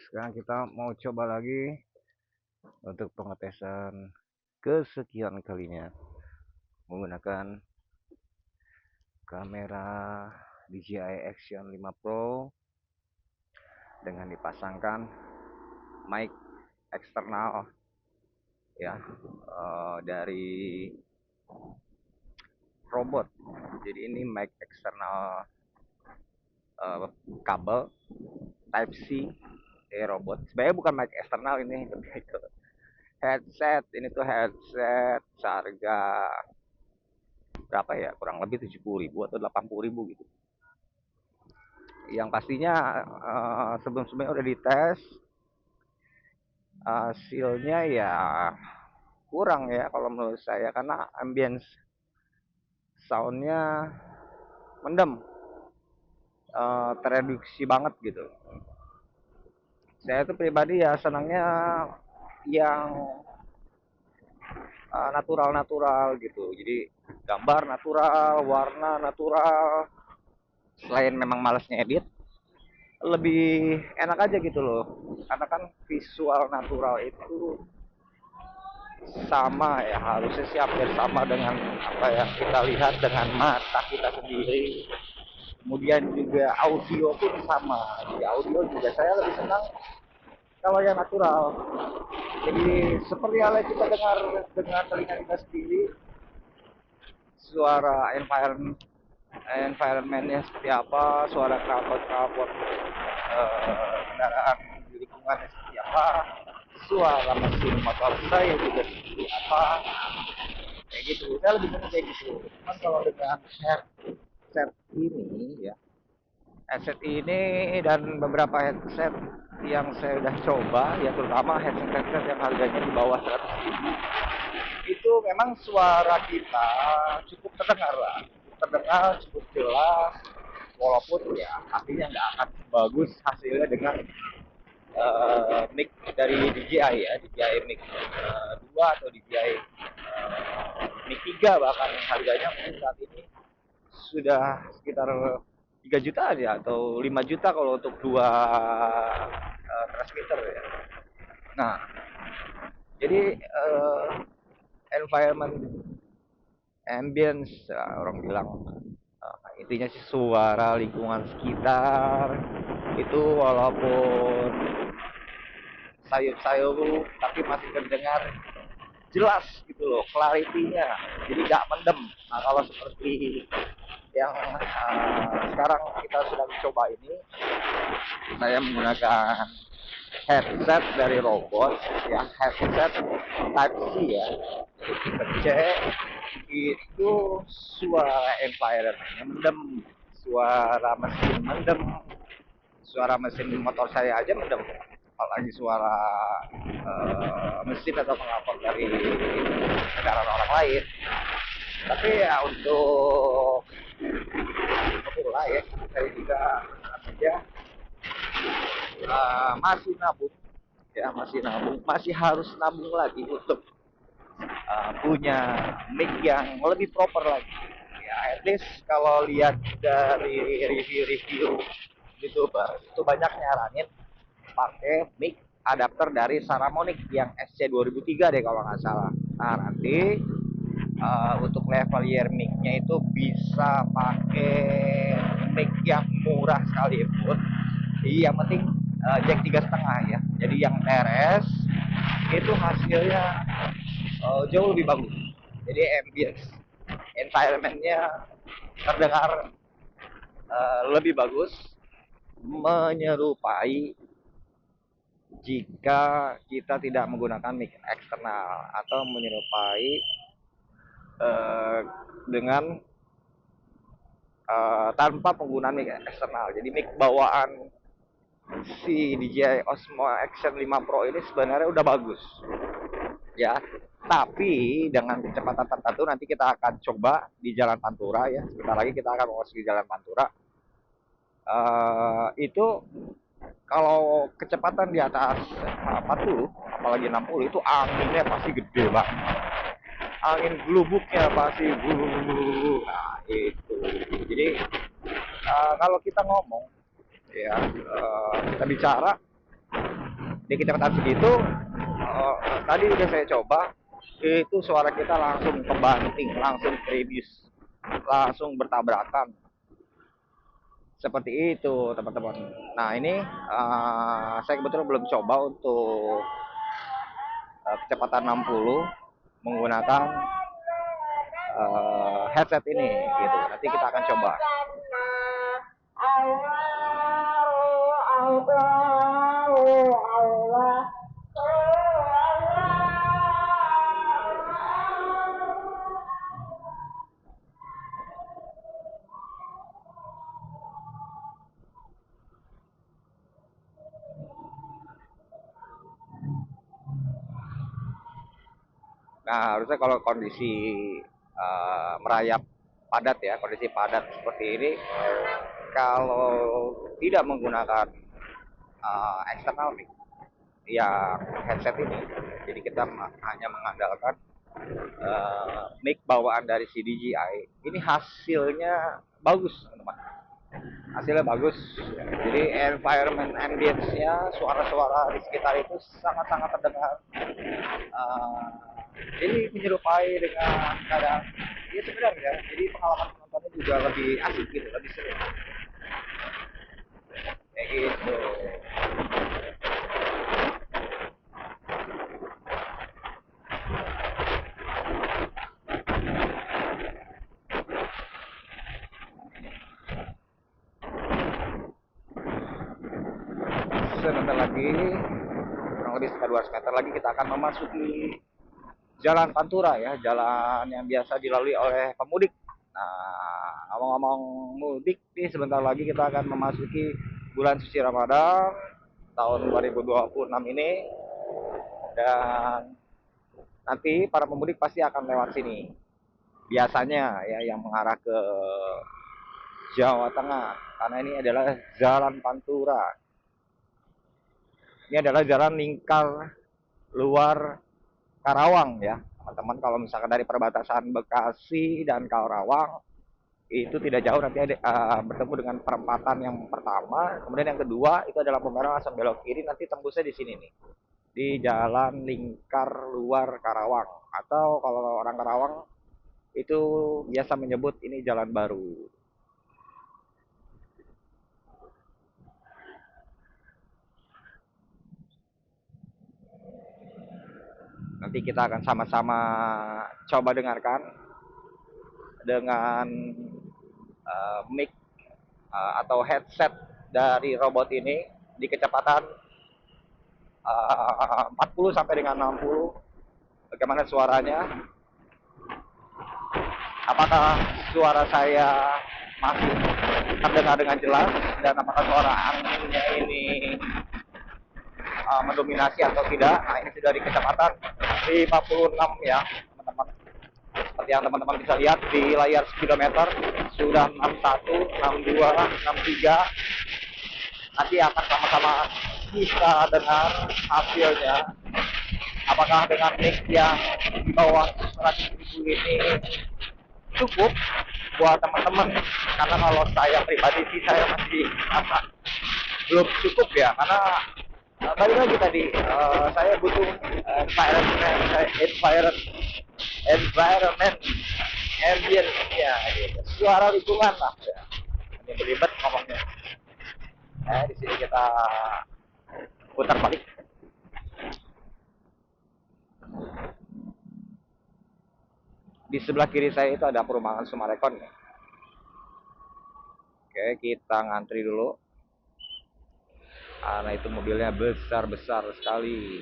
sekarang kita mau coba lagi untuk pengetesan kesekian kalinya menggunakan kamera DJI Action 5 Pro dengan dipasangkan mic eksternal ya, dari robot. Jadi ini mic eksternal, kabel Type C robot. Sebenarnya bukan mic eksternal, ini lebih ke headset. Ini tuh headset seharga berapa ya, kurang lebih 70.000 atau 80.000 gitu. Yang pastinya sebelum-sebelumnya udah dites, hasilnya ya kurang ya kalau menurut saya, karena ambience soundnya mendem, tereduksi banget gitu. Saya tuh pribadi ya senangnya yang natural-natural gitu. Jadi gambar natural, warna natural. Selain memang malesnya edit, lebih enak aja gitu loh. Karena kan visual natural itu sama ya, harusnya sih hampir sama dengan apa yang kita lihat dengan mata kita sendiri. Kemudian juga audio pun sama. Di audio juga saya lebih senang kalau yang natural. Jadi seperti halnya kita dengar dengan telinga kita sendiri, suara environmentnya seperti apa, suara knalpot kendaraan di lingkungannya seperti apa, suara mesin motor saya juga seperti apa, kayak gitu. Saya lebih senang kayak gitu. Cuman kalau dengan headset ini ya, headset ini dan beberapa headset yang saya udah coba ya, terutama headset yang harganya di bawah 100.000, itu memang suara kita cukup terdengar lah, cukup jelas, walaupun ya artinya nggak akan bagus hasilnya dengan mic dari DJI ya, DJI mic 2 atau DJI mic 3, bahkan harganya mungkin saat ini sudah sekitar 3 juta ya, atau 5 juta kalau untuk dua transmitter ya. Nah, jadi environment ambience orang bilang, intinya sih suara lingkungan sekitar itu walaupun sayup-sayup tapi masih terdengar jelas gitu loh, clarity-nya, jadi nggak mendem. Nah, kalau seperti yang sekarang kita sedang coba ini, saya menggunakan headset dari robot ya, headset Type C ya, tipe C. Itu suara environment mendem, suara mesin mendem, suara mesin motor saya aja mendem, apalagi suara mesin atau pengapot dari kendaraan orang lain. Tapi ya untuk pemula ya, saya juga aja masih nabung ya, masih harus nabung lagi untuk punya mic yang lebih proper lagi ya. At least kalau lihat dari review-review YouTuber itu banyak nyaranin pakai mic adapter dari Saramonic yang SC 2003 deh kalau nggak salah. Nah, nanti untuk lavalier mic-nya itu bisa pakai mic yang murah sekalipun. Jadi yang penting jack 3,5 ya. Jadi yang RS itu hasilnya jauh lebih bagus. Jadi ambience environmentnya terdengar lebih bagus, menyerupai jika kita tidak menggunakan mic eksternal, atau menyerupai dengan tanpa penggunaan mic eksternal. Jadi mic bawaan si DJI Osmo Action 5 Pro ini sebenarnya udah bagus ya, tapi dengan kecepatan tertentu. Nanti kita akan coba di Jalan Pantura ya, sebentar lagi kita akan memasuki Jalan Pantura. Itu kalau kecepatan di atas 40 apalagi 60 itu anginnya pasti gede banget, angin gelubuknya pasti nah itu. Jadi kalau kita ngomong ya, kita bicara Di kecepatan segitu, tadi udah saya coba, itu suara kita langsung kebanting, langsung krimis, langsung bertabrakan. Seperti itu teman-teman. Nah ini saya kebetulan belum coba untuk kecepatan 60 menggunakan headset ini gitu. Nanti kita akan coba. Nah, harusnya kalau kondisi merayap padat ya, kondisi padat seperti ini, kalau tidak menggunakan external mic yang headset ini, jadi kita hanya mengandalkan mic bawaan dari si DJI, ini hasilnya bagus teman-teman. Hasilnya bagus, jadi environment ambience-nya, suara-suara di sekitar itu sangat-sangat terdengar. Jadi menyerupai dengan keadaan ya sebenarnya, jadi pengalaman penontonnya juga lebih asik gitu, lebih seru kayak gitu. Sebentar lagi, kurang lebih sekitar 200 meter lagi, kita akan memasuki Jalan Pantura ya, jalan yang biasa dilalui oleh pemudik. Nah, ngomong-ngomong mudik nih, sebentar lagi kita akan memasuki bulan suci Ramadan tahun 2026 ini, dan nanti para pemudik pasti akan lewat sini. Biasanya ya yang mengarah ke Jawa Tengah, karena ini adalah Jalan Pantura. Ini adalah jalan lingkar luar Karawang ya teman-teman. Kalau misalkan dari perbatasan Bekasi dan Karawang itu tidak jauh, nanti ada, bertemu dengan perempatan yang pertama, kemudian yang kedua itu adalah Pemerang, langsung belok kiri, nanti tembusnya di sini nih, di Jalan Lingkar Luar Karawang, atau kalau orang Karawang itu biasa menyebut ini Jalan Baru. Nanti kita akan sama-sama coba dengarkan dengan mic atau headset dari robot ini di kecepatan 40 sampai dengan 60. Bagaimana suaranya? Apakah suara saya masih terdengar dengan jelas, dan apakah suara anginnya ini mendominasi atau tidak? Nah, ini sudah di kecepatan 56 ya teman-teman. Seperti yang teman-teman bisa lihat di layar speedometer, sudah 61, 62, 63. Nanti akan sama-sama kita dengar hasilnya. Apakah dengan mic yang di bawah 100.000 ini cukup buat teman-teman? Karena kalau saya pribadi sih, saya masih merasa belum cukup ya, karena balik lagi tadi, saya butuh environment ambience ya gitu. Suara lingkungan lah ya. Ini belibet ngomongnya. Di sini kita putar balik. Di sebelah kiri saya itu ada perumahan Sumarekon ya. Oke, kita ngantri dulu, karena itu mobilnya besar-besar sekali.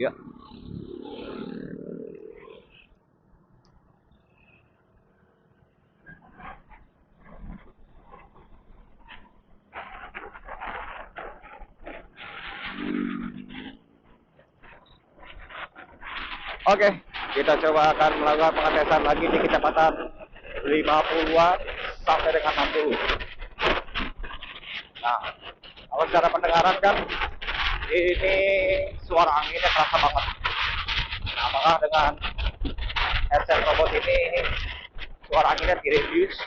Ya. Oke, kita coba akan melakukan pengetesan lagi di kecepatan 50-an sampai dengan 60. Nah, kalau secara pendengaran kan Ini suara anginnya terasa banget. Nah, apakah dengan headset robot ini suara anginnya direduce,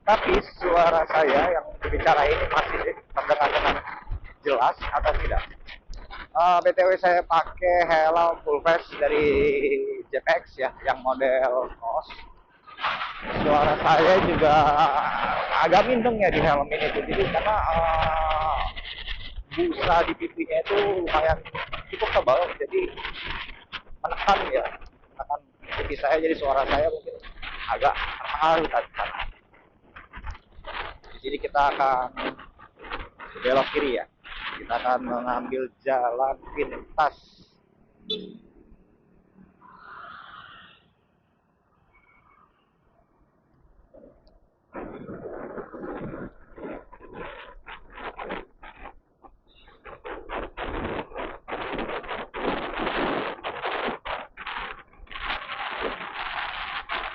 tapi suara saya yang berbicara ini masih terdengar dengan jelas atau tidak? BTW saya pakai helm full face dari JPX ya, yang model NOS. Suara saya juga agak mindeng ya di helm ini tuh, jadi karena busa di pipinya itu lumayan cukup tebal, jadi menekan ya, menekan pipi saya, jadi suara saya mungkin agak terpengaruh tadi. Di sini kita akan belok kiri ya, kita akan mengambil jalan pintas.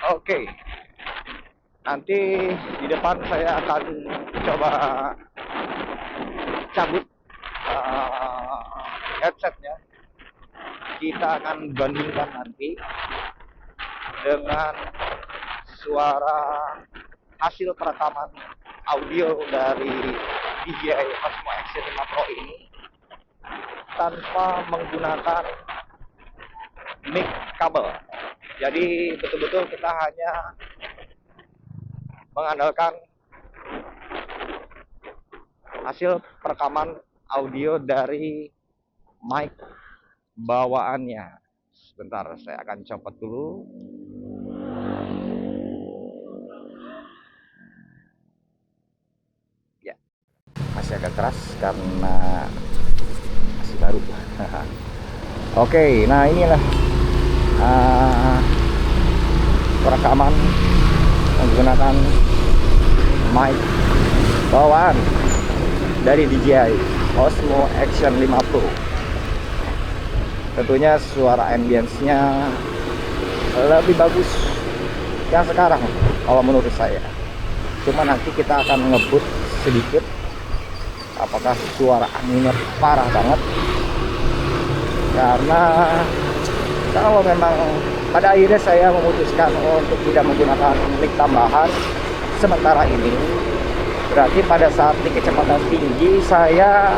Oke, nanti di depan saya akan coba cabut headsetnya. Kita akan bandingkan nanti dengan suara hasil perekaman audio dari DJI Osmo Action 5 Pro ini tanpa menggunakan mic kabel. Jadi betul-betul kita hanya mengandalkan hasil perekaman audio dari mic bawaannya. Sebentar, saya akan copot dulu. Ya, masih agak keras karena masih baru. Oke, nah inilah perekaman menggunakan mic bawaan dari DJI Osmo Action 5 Pro. Tentunya suara ambience-nya lebih bagus yang sekarang kalau menurut saya. Cuma nanti kita akan ngebut sedikit apakah suara anginnya parah banget, karena kalau memang pada akhirnya saya memutuskan untuk tidak menggunakan mic tambahan sementara ini, berarti pada saat di kecepatan tinggi saya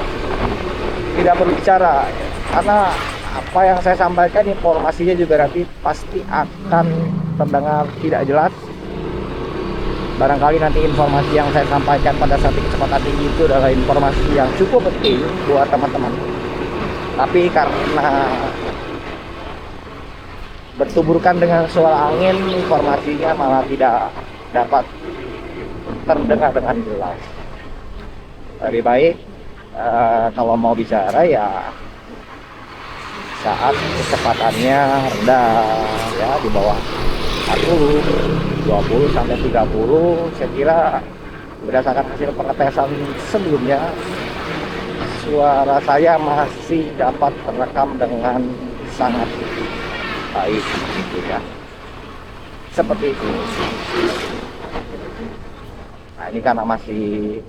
tidak berbicara, karena apa yang saya sampaikan informasinya juga nanti pasti akan terdengar tidak jelas. Barangkali nanti informasi yang saya sampaikan pada saat di kecepatan tinggi itu adalah informasi yang cukup penting buat teman-teman, tapi karena bertuburkan dengan suara angin, informasinya malah tidak dapat terdengar dengan jelas. Lebih baik kalau mau bicara ya saat kecepatannya rendah ya, di bawah 40, 20 sampai 30. Saya kira berdasarkan hasil pengetesan sebelumnya suara saya masih dapat terekam dengan sangat baik gitu ya. Seperti itu. Nah, ini karena masih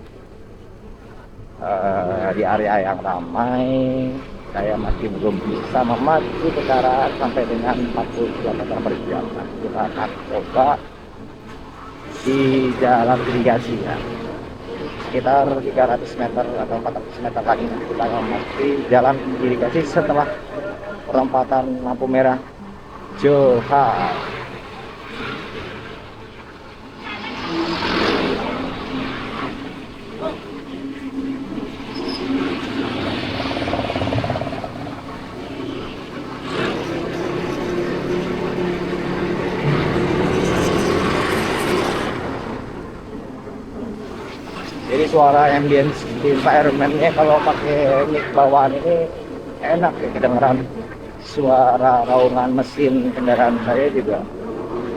di area yang ramai, saya masih belum bisa memacu kendaraan sampai dengan 40 km per jam. Nah, kita akan coba di jalan irigasi ya, sekitar 300 meter atau 400 meter lagi kita memasuki jalan irigasi setelah perempatan lampu merah Johar. Jadi suara ambience di environment-nya kalau pakai mic bawaan ini enak ya, kedengeran. Suara raungan mesin kendaraan saya juga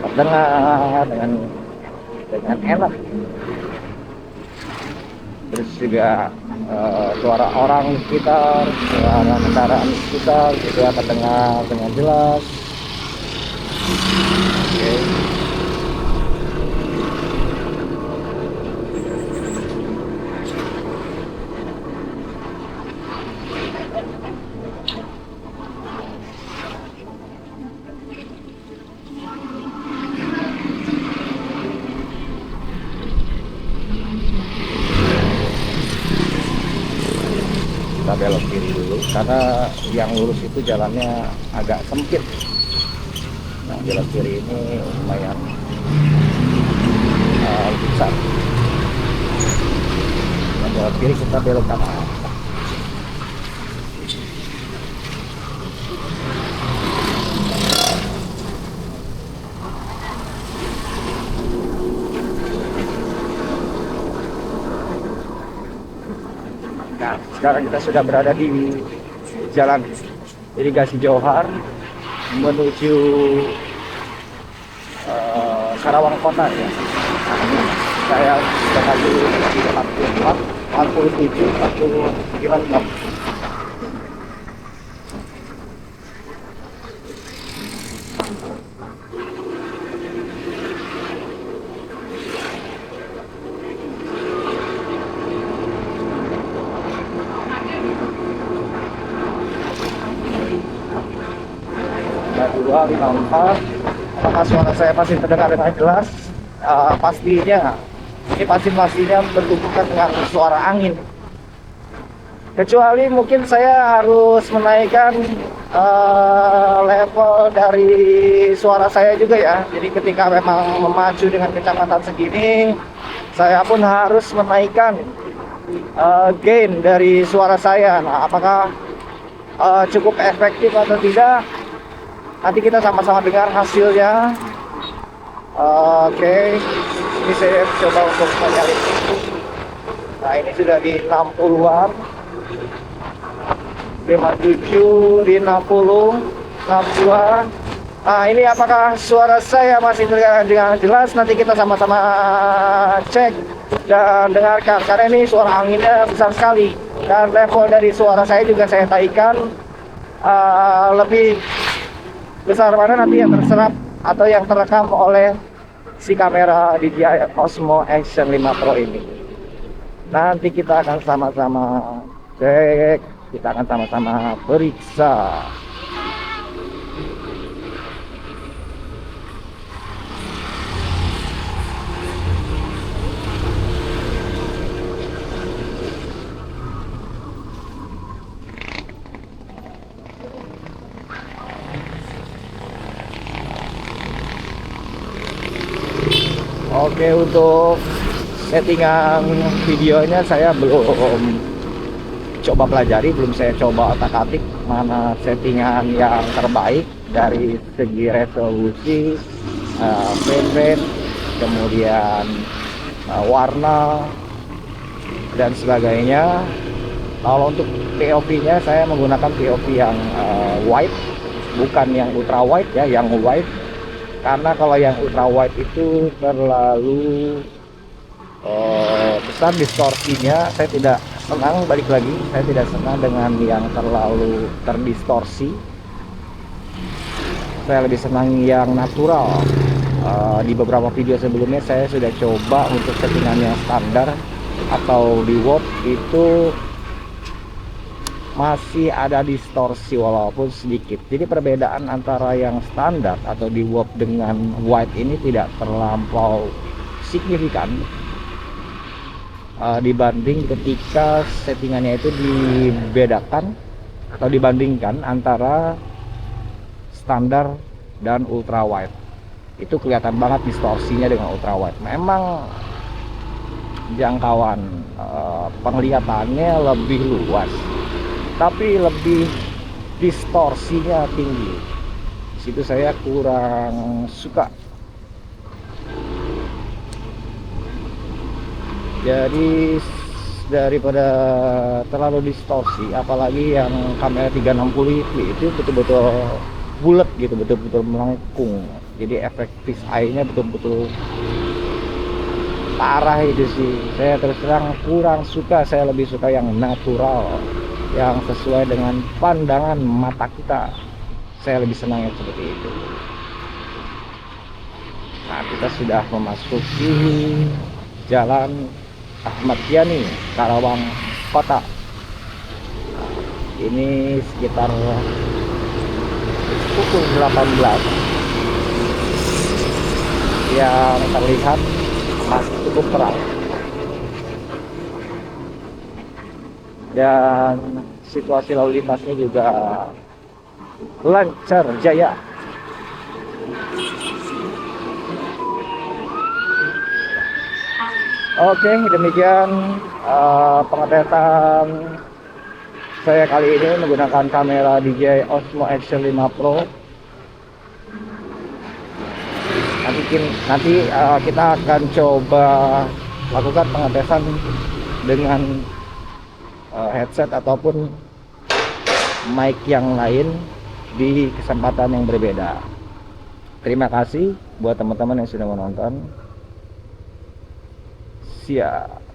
terdengar dengan enak. Terus juga suara orang sekitar, suara kendaraan sekitar juga terdengar dengan jelas. Oke. Kita belok kiri dulu karena yang lurus itu jalannya agak sempit. Nah, belok kiri ini lumayan besar. Nah, belok kiri kita belok kanan. Nah, sekarang kita sudah berada di Jalan Irigasi Johar menuju Karawang Kota ya. Saya sudah lagi di 44, 47, 46. Nampak apakah suara saya masih terdengar dengan jelas? Pastinya ini pastinya bertumbukan dengan suara angin, kecuali mungkin saya harus menaikkan level dari suara saya juga ya. Jadi ketika memang memacu dengan kecepatan segini, saya pun harus menaikkan gain dari suara saya. Nah, apakah cukup efektif atau tidak? Nanti kita sama-sama dengar hasilnya. Oke, ini saya coba untuk menyalip. Nah, ini sudah di 60-an, 57, di 60, 62. Nah, ini apakah suara saya masih terdengar dengan jelas? Nanti kita sama-sama cek dan dengarkan, karena ini suara anginnya besar sekali. Dan level dari suara saya juga saya naikkan lebih besar mana nanti yang terserap atau yang terekam oleh si kamera DJI Osmo Action 5 Pro ini. Nanti kita akan sama-sama cek, kita akan sama-sama periksa. Oke, untuk settingan videonya saya belum coba pelajari, belum saya coba otak-atik mana settingan yang terbaik dari segi resolusi, frame rate, kemudian warna dan sebagainya. Kalau untuk POV-nya saya menggunakan POV yang wide, bukan yang ultra wide ya, yang wide. Karena kalau yang ultra wide itu terlalu besar distorsinya, saya tidak senang. Balik lagi, saya tidak senang dengan yang terlalu terdistorsi. Saya lebih senang yang natural. Di beberapa video sebelumnya saya sudah coba untuk settingan yang standar atau di warp itu masih ada distorsi walaupun sedikit. Jadi perbedaan antara yang standar atau di warp dengan wide ini tidak terlampau signifikan dibanding ketika settingannya itu dibedakan atau dibandingkan antara standar dan ultra wide. Itu kelihatan banget distorsinya dengan ultra wide. Memang jangkauan penglihatannya lebih luas, tapi lebih distorsinya tinggi. Situ saya kurang suka. Jadi daripada terlalu distorsi, apalagi yang kamera 360 itu betul-betul bulat gitu, betul-betul melengkung. Jadi efek fish eye-nya betul-betul parah itu sih. Saya terus terang kurang suka. Saya lebih suka yang natural, yang sesuai dengan pandangan mata kita. Saya lebih senang yang seperti itu. Nah, kita sudah memasuki Jalan Ahmad Yani, Karawang Kota. Ini sekitar pukul 18 yang terlihat masih cukup terang dan situasi lalu lintasnya juga lancar jaya. Oke, demikian pengetesan saya kali ini menggunakan kamera DJI Osmo Action 5 Pro. Nanti kita akan coba lakukan pengetesan dengan headset ataupun mic yang lain di kesempatan yang berbeda. Terima kasih buat teman-teman yang sudah menonton. Siap.